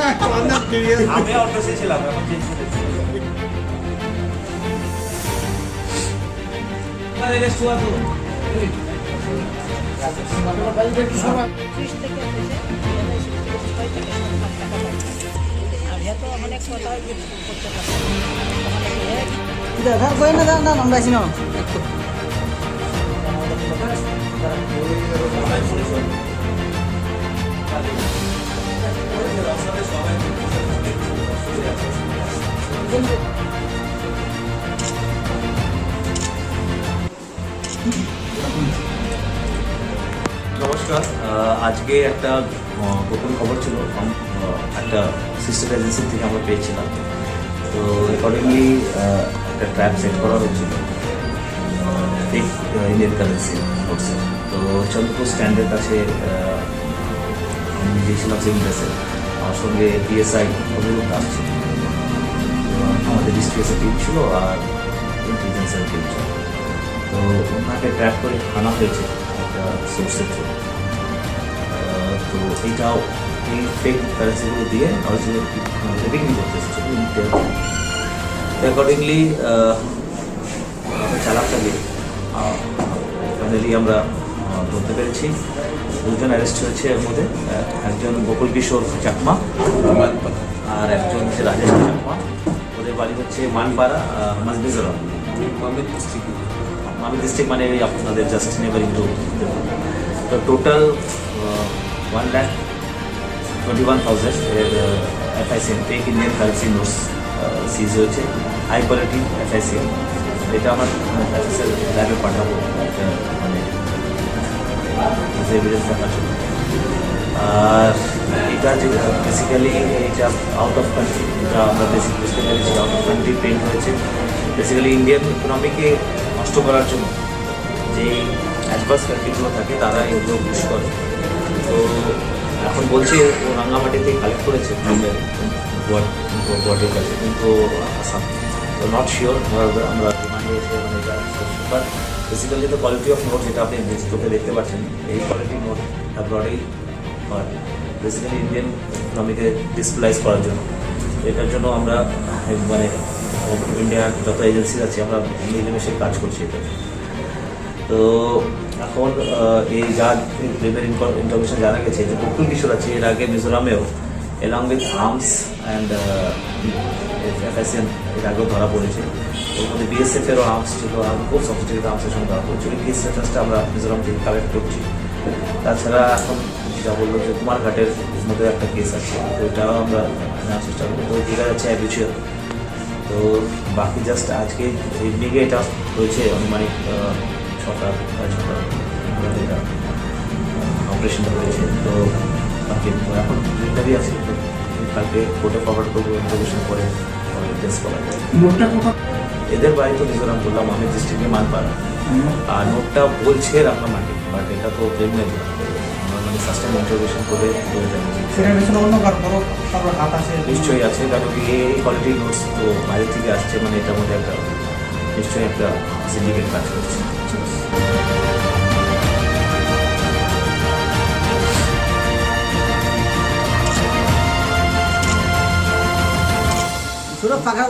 আমি অটোসে ছিলাম, এখন চেঞ্জ করেছি। নমস্কার, আজকে একটা গোপন খবর ছিল, একটা সিস্টার এজেন্সি থেকে আমরা পেয়েছিলাম। তো অ্যাকর্ডিংলি একটা ট্র্যাপ সেট করা হয়েছিল ফেক ইন্ডিয়ান কারেন্সি নোটসে। তো চন্দ্রপুর স্ট্যান্ডের কাছে আমি গিয়েছিলাম সিভিল ড্রেসে, আমার সঙ্গে পিএসআই অভিযোগ আসছে, আমাদের ডিস্ট্রিক্টের টিম ছিল আর ইন্টেলিজেন্সের টিম ছিল। তো ওনাকে ট্র্যাপ করে আনা হয়েছে একটা সোর্সের থ্রু। তো এইটাও এই ফেক কারেন্সিগুলো দিয়ে অরিজিনাল বিক্রি করতে এসেছে। অ্যাকর্ডিংলি চালাকটাকে ফাইনালি আমরা ধরতে পেরেছি। দুজন অ্যারেস্ট হয়েছে, এর মধ্যে একজন গোকুল কিশোর চাকমা আর একজন হচ্ছে রাজেশ চাকমা। ওদের বাড়ি হচ্ছে মানপাড়া, মিজোরাম। মামি ডিস্ট্রিক্ট মানে আপনাদের জাস্ট নেবারিং টু। তো টোটাল 1,21,000 এর FICM fake Indian currency notes seize হয়েছে, হাই কোয়ালিটি FICM। এটা আমার ল্যাবে পাঠাবো মানে এভিডেন্স দেখার জন্য। আর এটা যে বেসিক্যালি এটা আউট অফ কান্ট্রি, এটা আমরা বেসিক বুঝতে পেরেছি আউট অফ কান্ট্রি প্রিন্ট হয়েছে বেসিক্যালি ইন্ডিয়ান ইকোনমিকে নষ্ট করার জন্য। যে অ্যাডভান্স কান্ট্রিগুলো থাকে তারা এগুলো পুশ করে। তো এখন বলছে ও রাঙ্গামাটিতে কালেক্ট করেছে বোর্ডের কাছে, কিন্তু আসাম নট শিওর। আমরা ডিমান্ডে এসে মানে এটা but basically the quality of note যেটা আপনি চোখে দেখতে পাচ্ছেন, এই কোয়ালিটির নোট অ্যাব্রডেই হয় বেসিক্যালি ইন্ডিয়ান ইকোনমিকে ডিসপ্লাইজ করার জন্য। এটার জন্য আমরা মানে ইন্ডিয়ার যত এজেন্সি আছে আমরা মিলেমিশে কাজ করছি এটা। তো এখন এই যা প্রিলিমিনারি ইনফরমেশন জানা গেছে যে গোকুল কিশোর আছে, এর আগে মিজোরামেও along with arms and FICM এর আগেও ধরা পড়েছে। ওর মধ্যে BSF-এরও আর্মস ছিল, আর খুব সফিস্টিকেটেড আর্মসের সঙ্গে ধরা পড়েছিল। কেস রেফারেন্সটা আমরা মিজোরাম থেকে কালেক্ট করছি। তাছাড়া এখন যা বললো যে কুমারঘাটের মধ্যে একটা কেস আছে, তো এটাও আমরা নেওয়ার চেষ্টা করবো। তো দেখা যাচ্ছে অ্যাবিচুয়াল। তো বাকি জাস্ট আজকে ইভিনিংয়ে এটা হয়েছে অনুমানিক 6টা এটা অপারেশনটা হয়েছে। তো বাকি এখন প্রিলিমিনারি আছে, তো কালকে কোর্টে ফরওয়ার্ড করবো ইনভেস্টিগেশন করে টেস্ট করা যায়। এদের বাড়ি তো মিজোরাম বললাম, আমি ডিস্ট্রিক্টে মানপাড়া, আর নোটটা বলছে রাঙ্গামাটি, বাট এটা তো প্রিলিমিনারি। আমরা মানে ফার্স্ট টাইম ইন্টারভিউশন করে নিশ্চয়ই আছে, কারণ এই কোয়ালিটির নোটস তো বাইরে থেকে আসছে, মানে এটার মধ্যে একটা নিশ্চয়ই একটা সিন্ডিকেট কাজ করছে। ফাঁকা